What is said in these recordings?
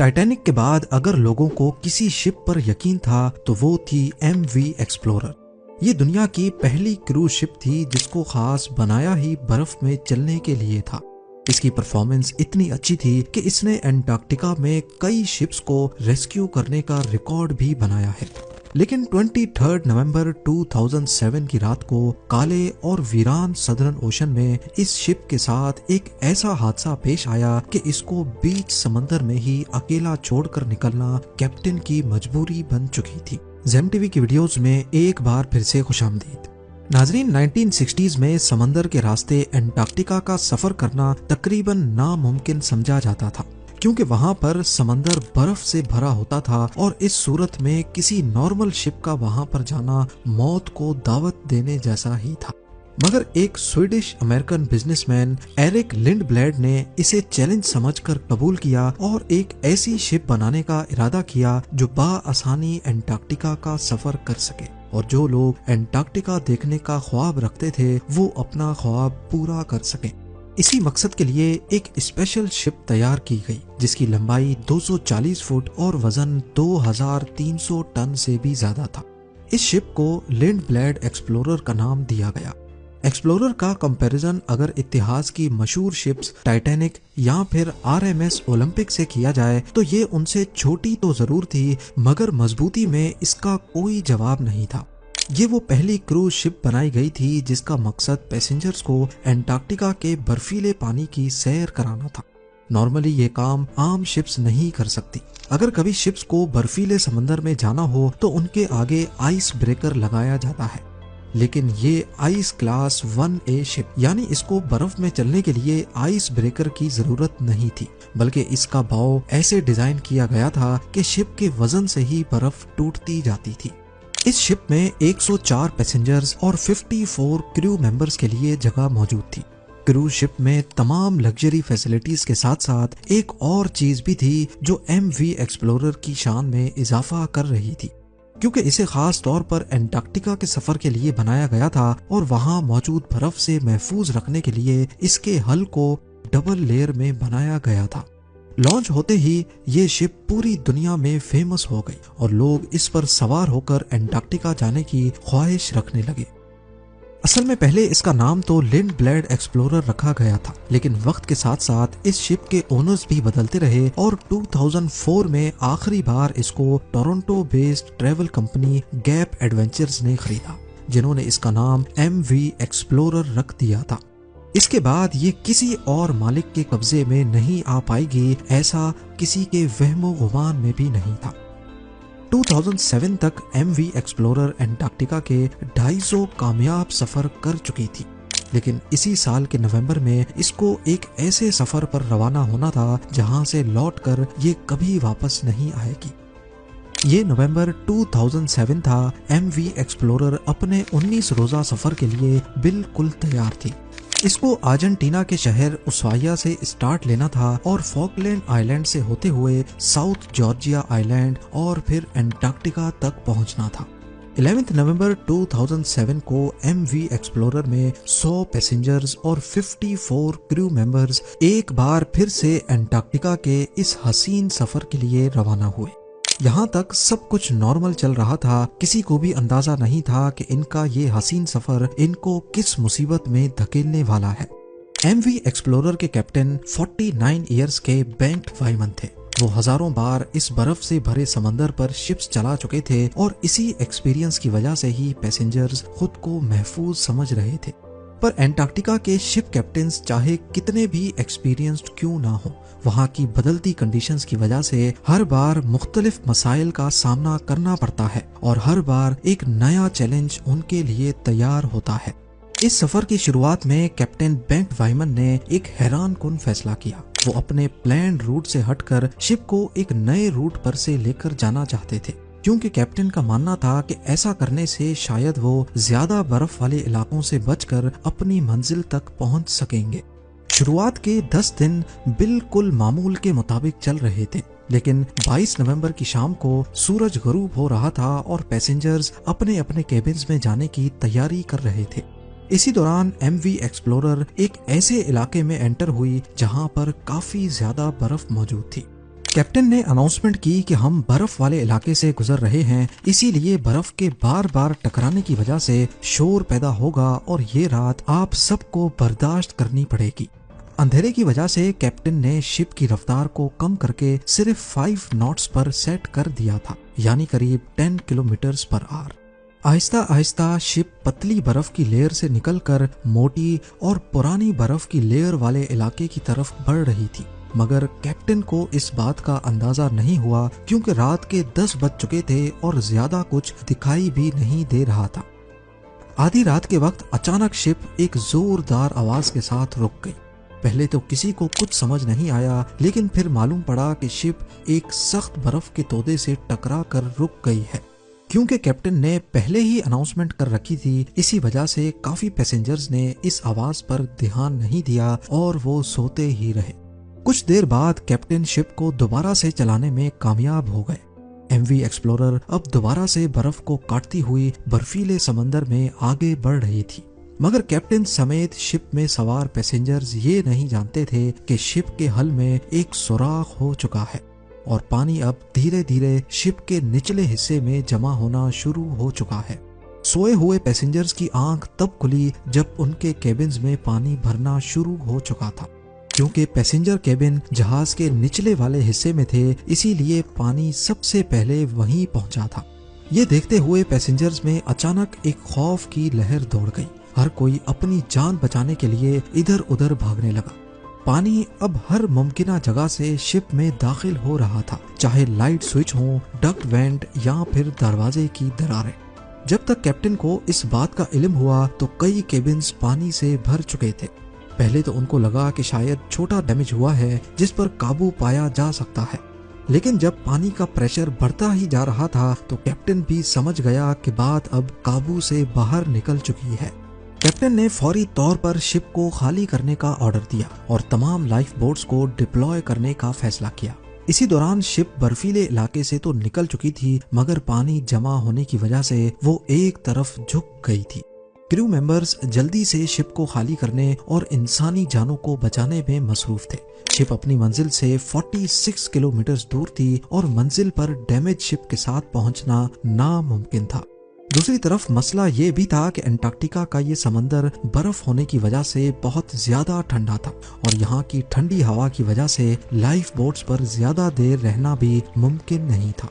Titanic کے بعد اگر لوگوں کو کسی شپ پر یقین تھا تو وہ تھی MV ایکسپلورر۔ یہ دنیا کی پہلی کروز شپ تھی جس کو خاص بنایا ہی برف میں چلنے کے لیے تھا۔ اس کی پرفارمنس اتنی اچھی تھی کہ اس نے انٹارکٹیکا میں کئی شپس کو ریسکیو کرنے کا ریکارڈ بھی بنایا ہے۔ لیکن 23 نومبر 2007 کی رات کو کالے اور ویران سدرن اوشن میں اس شپ کے ساتھ ایک ایسا حادثہ پیش آیا کہ اس کو بیچ سمندر میں ہی اکیلا چھوڑ کر نکلنا کیپٹن کی مجبوری بن چکی تھی۔ زیم ٹی وی کی ویڈیوز میں ایک بار پھر سے خوش آمدید۔ ناظرین، 1960s میں سمندر کے راستے انٹارکٹیکا کا سفر کرنا تقریباً ناممکن سمجھا جاتا تھا، کیونکہ وہاں پر سمندر برف سے بھرا ہوتا تھا اور اس صورت میں کسی نارمل شپ کا وہاں پر جانا موت کو دعوت دینے جیسا ہی تھا۔ مگر ایک Swedish American businessman Eric Lundblad نے اسے چیلنج سمجھ کر قبول کیا اور ایک ایسی شپ بنانے کا ارادہ کیا جو بآسانی انٹارکٹیکا کا سفر کر سکے، اور جو لوگ انٹارکٹیکا دیکھنے کا خواب رکھتے تھے وہ اپنا خواب پورا کر سکیں۔ اسی مقصد کے لیے ایک اسپیشل شپ تیار کی گئی جس کی لمبائی 240 فٹ اور وزن 2300 ٹن سے بھی زیادہ تھا۔ اس شپ کو لنڈ بلیڈ ایکسپلورر کا نام دیا گیا۔ ایکسپلورر کا کمپیریزن اگر اتہاس کی مشہور شپس ٹائٹینک یا پھر RMS اولمپک سے کیا جائے تو یہ ان سے چھوٹی تو ضرور تھی، مگر مضبوطی میں اس کا کوئی جواب نہیں تھا۔ یہ وہ پہلی کروز شپ بنائی گئی تھی جس کا مقصد پیسنجرز کو انٹارکٹیکا کے برفیلے پانی کی سیر کرانا تھا۔ نارملی یہ کام عام شپس نہیں کر سکتی۔ اگر کبھی شپس کو برفیلے سمندر میں جانا ہو تو ان کے آگے آئس بریکر لگایا جاتا ہے، لیکن یہ آئس کلاس 1A شپ، یعنی اس کو برف میں چلنے کے لیے آئس بریکر کی ضرورت نہیں تھی، بلکہ اس کا باؤ ایسے ڈیزائن کیا گیا تھا کہ شپ کے وزن سے ہی برف ٹوٹتی جاتی تھی۔ اس شپ میں 104 پیسنجرز اور 54 کریو ممبرز کے لیے جگہ موجود تھی۔ کروز شپ میں تمام لگژری فیسلٹیز کے ساتھ ساتھ ایک اور چیز بھی تھی جو MV ایکسپلورر کی شان میں اضافہ کر رہی تھی، کیونکہ اسے خاص طور پر انٹارکٹیکا کے سفر کے لیے بنایا گیا تھا اور وہاں موجود برف سے محفوظ رکھنے کے لیے اس کے حل کو ڈبل لیئر میں بنایا گیا تھا۔ لانچ ہوتے ہی یہ شپ پوری دنیا میں فیمس ہو گئی اور لوگ اس پر سوار ہو کر انٹارکٹیکا جانے کی خواہش رکھنے لگے۔ اصل میں پہلے اس کا نام تو لنڈ بلیڈ ایکسپلورر رکھا گیا تھا، لیکن وقت کے ساتھ ساتھ اس شپ کے اونرز بھی بدلتے رہے اور 2004 میں آخری بار اس کو Toronto based travel company gap adventures نے خریدا، جنہوں نے اس کا نام MV ایکسپلورر رکھ دیا تھا۔ اس کے بعد یہ کسی اور مالک کے قبضے میں نہیں آ پائے گی، ایسا کسی کے وہم و گمان میں بھی نہیں تھا۔ 2007 تک MV ایکسپلورر انٹارکٹیکا کے 250 کامیاب سفر کر چکی تھی، لیکن اسی سال کے نومبر میں اس کو ایک ایسے سفر پر روانہ ہونا تھا جہاں سے لوٹ کر یہ کبھی واپس نہیں آئے گی۔ یہ نومبر 2007 تھا۔ MV ایکسپلورر اپنے 19 روزہ سفر کے لیے بالکل تیار تھی۔ اس کو ارجنٹینا کے شہر اسوائیا سے اسٹارٹ لینا تھا اور فاکلینڈ آئی لینڈ سے ہوتے ہوئے ساؤتھ جارجیا آئی لینڈ اور پھر انٹارکٹیکا تک پہنچنا تھا۔ 11 نومبر 2007 کو MV ایکسپلورر میں 100 پیسنجرز اور 54 کریو ممبرز ایک بار پھر سے انٹارکٹیکا کے اس حسین سفر کے لیے روانہ ہوئے۔ یہاں تک سب کچھ نارمل چل رہا تھا، کسی کو بھی اندازہ نہیں تھا کہ ان کا یہ حسین سفر ان کو کس مصیبت میں دھکیلنے والا ہے۔ MV ایکسپلورر کے کیپٹن 49 ایئرز کے بینٹ وائمن تھے۔ وہ ہزاروں بار اس برف سے بھرے سمندر پر شپس چلا چکے تھے اور اسی ایکسپیرینس کی وجہ سے ہی پیسنجرز خود کو محفوظ سمجھ رہے تھے۔ پر انٹارکٹیکا کے شپ کیپٹنز چاہے کتنے بھی ایکسپیرینسڈ کیوں نہ ہو، وہاں کی بدلتی کنڈیشنز کی وجہ سے ہر بار مختلف مسائل کا سامنا کرنا پڑتا ہے اور ہر بار ایک نیا چیلنج ان کے لیے تیار ہوتا ہے۔ اس سفر کی شروعات میں کیپٹن بینٹ وائمن نے ایک حیران کن فیصلہ کیا۔ وہ اپنے پلانڈ روٹ سے ہٹ کر شپ کو ایک نئے روٹ پر سے لے کر جانا چاہتے تھے، کیونکہ کیپٹن کا ماننا تھا کہ ایسا کرنے سے شاید وہ زیادہ برف والے علاقوں سے بچ کر اپنی منزل تک پہنچ سکیں گے۔ شروعات کے 10 دن بالکل معمول کے مطابق چل رہے تھے، لیکن 22 نومبر کی شام کو سورج غروب ہو رہا تھا اور پیسنجرز اپنے اپنے کیبنز میں جانے کی تیاری کر رہے تھے۔ اسی دوران MV ایکسپلورر ایک ایسے علاقے میں انٹر ہوئی جہاں پر کافی زیادہ برف موجود تھی۔ کیپٹن نے اناؤنسمنٹ کی کہ ہم برف والے علاقے سے گزر رہے ہیں، اسی لیے برف کے بار بار ٹکرانے کی وجہ سے شور پیدا ہوگا اور یہ رات آپ سب کو برداشت کرنی پڑے گی۔ اندھیرے کی وجہ سے کیپٹن نے شپ کی رفتار کو کم کر کے صرف 5 ناٹس پر سیٹ کر دیا تھا، یعنی قریب 10 کلومیٹرز پر آور۔ آہستہ آہستہ شپ پتلی برف کی لیئر سے نکل کر موٹی اور پرانی برف کی لیئر والے علاقے کی طرف بڑھ رہی تھی، مگر کیپٹن کو اس بات کا اندازہ نہیں ہوا کیونکہ رات کے 10 بج چکے تھے اور زیادہ کچھ دکھائی بھی نہیں دے رہا تھا۔ آدھی رات کے وقت اچانک شپ ایک زوردار آواز کے ساتھ رک گئی۔ پہلے تو کسی کو کچھ سمجھ نہیں آیا، لیکن پھر معلوم پڑا کہ شپ ایک سخت برف کے تودے سے ٹکرا کر رک گئی ہے۔ کیونکہ کیپٹن نے پہلے ہی اناؤنسمنٹ کر رکھی تھی، اسی وجہ سے کافی پیسنجرز نے اس آواز پر دھیان نہیں دیا اور وہ سوتے ہی رہے۔ کچھ دیر بعد کیپٹن شپ کو دوبارہ سے چلانے میں کامیاب ہو گئے۔ ایم وی ایکسپلورر اب دوبارہ سے برف کو کاٹتی ہوئی برفیلے سمندر میں آگے بڑھ رہی تھی، مگر کیپٹن سمیت شپ میں سوار پیسنجرز یہ نہیں جانتے تھے کہ شپ کے حل میں ایک سوراخ ہو چکا ہے اور پانی اب دھیرے دھیرے شپ کے نچلے حصے میں جمع ہونا شروع ہو چکا ہے۔ سوئے ہوئے پیسنجرز کی آنکھ تب کھلی جب ان کے کیبنز میں پانی بھرنا شروع ہو چکا تھا۔ کیونکہ پیسنجر کیبن جہاز کے نچلے والے حصے میں تھے، اسی لیے پانی سب سے پہلے وہیں پہنچا تھا۔ یہ دیکھتے ہوئے پیسنجرز میں اچانک ایک خوف کی لہر دوڑ گئی۔ ہر کوئی اپنی جان بچانے کے لیے ادھر ادھر بھاگنے لگا۔ پانی اب ہر ممکنہ جگہ سے شپ میں داخل ہو رہا تھا، چاہے لائٹ سوئچ ہوں، ڈکٹ وینٹ یا پھر دروازے کی دراریں۔ جب تک کیپٹن کو اس بات کا علم ہوا تو کئی کیبنز پانی سے بھر چکے تھے۔ پہلے تو ان کو لگا کہ شاید چھوٹا ڈیمیج ہوا ہے جس پر قابو پایا جا سکتا ہے، لیکن جب پانی کا پریشر بڑھتا ہی جا رہا تھا تو کیپٹن بھی سمجھ گیا کہ بات اب قابو سے باہر نکل چکی ہے۔ کیپٹن نے فوری طور پر شپ کو خالی کرنے کا آرڈر دیا اور تمام لائف بوٹس کو ڈپلوائے کرنے کا فیصلہ کیا۔ اسی دوران شپ برفیلے علاقے سے تو نکل چکی تھی، مگر پانی جمع ہونے کی وجہ سے وہ ایک طرف جھک گئی تھی۔ کریو ممبرز جلدی سے شپ کو خالی کرنے اور انسانی جانوں کو بچانے میں مصروف تھے۔ شپ اپنی منزل سے 46 کلومیٹر دور تھی اور منزل پر ڈیمیج شپ کے ساتھ پہنچنا ناممکن تھا۔ دوسری طرف مسئلہ یہ بھی تھا کہ انٹارکٹیکا کا یہ سمندر برف ہونے کی وجہ سے بہت زیادہ ٹھنڈا تھا اور یہاں کی ٹھنڈی ہوا کی وجہ سے لائف بوٹس پر زیادہ دیر رہنا بھی ممکن نہیں تھا۔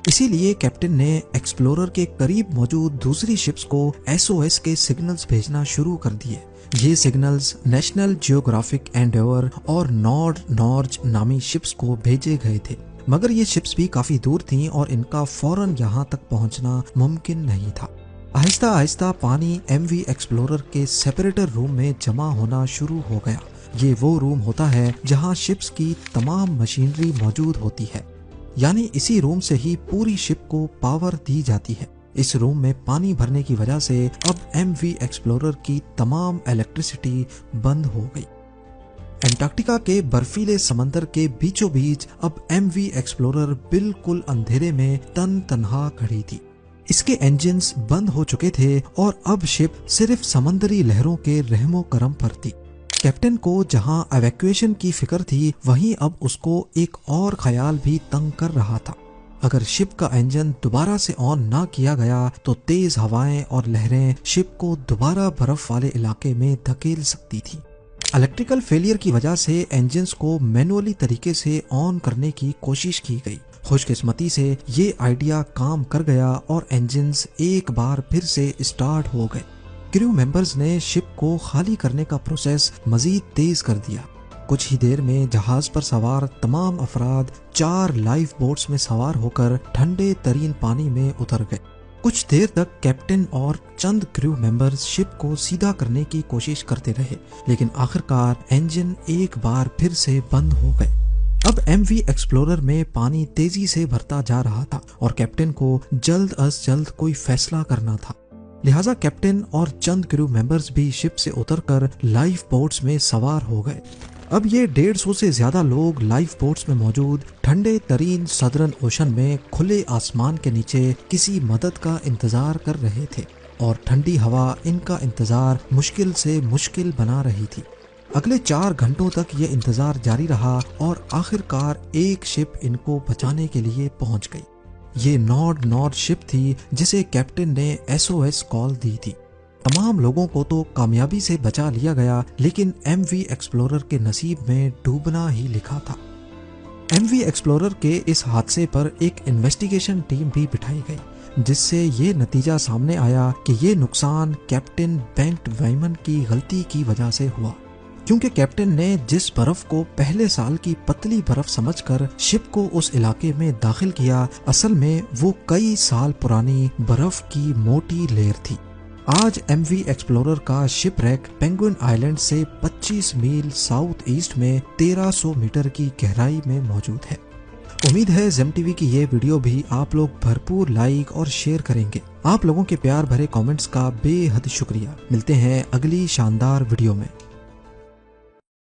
اسی لیے کیپٹن نے ایکسپلورر کے قریب موجود دوسری شپس کو SOS کے سگنلز بھیجنا شروع کر دیے۔ یہ سگنلز نیشنل جیوگرافک اینڈیور اور نارج نامی شپس کو بھیجے گئے تھے، مگر یہ شپس بھی کافی دور تھیں اور ان کا فوراً یہاں تک پہنچنا ممکن نہیں تھا۔ آہستہ آہستہ پانی ایم وی ایکسپلورر کے سیپریٹر روم میں جمع ہونا شروع ہو گیا۔ یہ وہ روم ہوتا ہے جہاں شپس کی تمام مشینری موجود ہوتی ہے، یعنی اسی روم سے ہی پوری شپ کو پاور دی جاتی ہے۔ اس روم میں پانی بھرنے کی وجہ سے اب ایم وی ایکسپلورر کی تمام الیکٹریسٹی بند ہو گئی۔ انٹارکٹیکا کے برفیلے سمندر کے بیچوں بیچ اب ایم وی ایکسپلورر بالکل اندھیرے میں تنہا کھڑی تھی۔ اس کے انجنز بند ہو چکے تھے اور اب شپ صرف سمندری لہروں کے رحم و کرم پر تھی۔ کیپٹن کو جہاں ایویکویشن کی فکر تھی، وہیں اب اس کو ایک اور خیال بھی تنگ کر رہا تھا۔ اگر شپ کا انجن دوبارہ سے آن نہ کیا گیا تو تیز ہوائیں اور لہریں شپ کو دوبارہ برف والے علاقے میں دھکیل سکتی تھی۔ الیکٹریکل فیلئر کی وجہ سے انجنز کو مینولی طریقے سے آن کرنے کی کوشش کی گئی۔ خوش قسمتی سے یہ آئیڈیا کام کر گیا اور انجنز ایک بار پھر سے اسٹارٹ ہو گئے۔ کریو ممبرز نے شپ کو خالی کرنے کا پروسیس مزید تیز کر دیا۔ کچھ ہی دیر میں جہاز پر سوار تمام افراد 4 لائف بوٹس میں سوار ہو کر ٹھنڈے ترین پانی میں اتر گئے۔ کچھ دیر تک کیپٹن اور چند کریو ممبرز شپ کو سیدھا کرنے کی کوشش کرتے رہے، لیکن آخرکار انجن ایک بار پھر سے بند ہو گئے۔ اب ایم وی ایکسپلورر میں پانی تیزی سے بھرتا جا رہا تھا اور کیپٹن کو جلد از جلد کوئی فیصلہ کرنا تھا، لہٰذا کیپٹن اور چند کریو ممبرز بھی شپ سے اتر کر لائف بوٹس میں سوار ہو گئے۔ اب یہ 150 سے زیادہ لوگ لائف بوٹس میں موجود ٹھنڈے ترین سدرن اوشن میں کھلے آسمان کے نیچے کسی مدد کا انتظار کر رہے تھے اور ٹھنڈی ہوا ان کا انتظار مشکل سے مشکل بنا رہی تھی۔ اگلے 4 گھنٹوں تک یہ انتظار جاری رہا اور آخرکار ایک شپ ان کو بچانے کے لیے پہنچ گئی۔ یہ نارڈ شپ تھی جسے کیپٹن نے SOS کال دی تھی۔ تمام لوگوں کو تو کامیابی سے بچا لیا گیا، لیکن MV ایکسپلورر کے نصیب میں ڈوبنا ہی لکھا تھا۔ MV ایکسپلورر کے اس حادثے پر ایک انویسٹیگیشن ٹیم بھی بٹھائی گئی، جس سے یہ نتیجہ سامنے آیا کہ یہ نقصان کیپٹن بینٹ وائمن کی غلطی کی وجہ سے ہوا، کیونکہ کیپٹن نے جس برف کو پہلے سال کی پتلی برف سمجھ کر شپ کو اس علاقے میں داخل کیا، اصل میں وہ کئی سال پرانی برف کی موٹی لیئر تھی۔ آج MV ایکسپلورر کا شپ ریک پینگوئن آئیلینڈ سے 25 میل ساؤتھ ایسٹ میں 1300 میٹر کی گہرائی میں موجود ہے۔ امید ہے زیم ٹی وی کی یہ ویڈیو بھی آپ لوگ بھرپور لائک اور شیئر کریں گے۔ آپ لوگوں کے پیار بھرے کامنٹس کا بے حد شکریہ۔ ملتے ہیں اگلی شاندار ویڈیو میں۔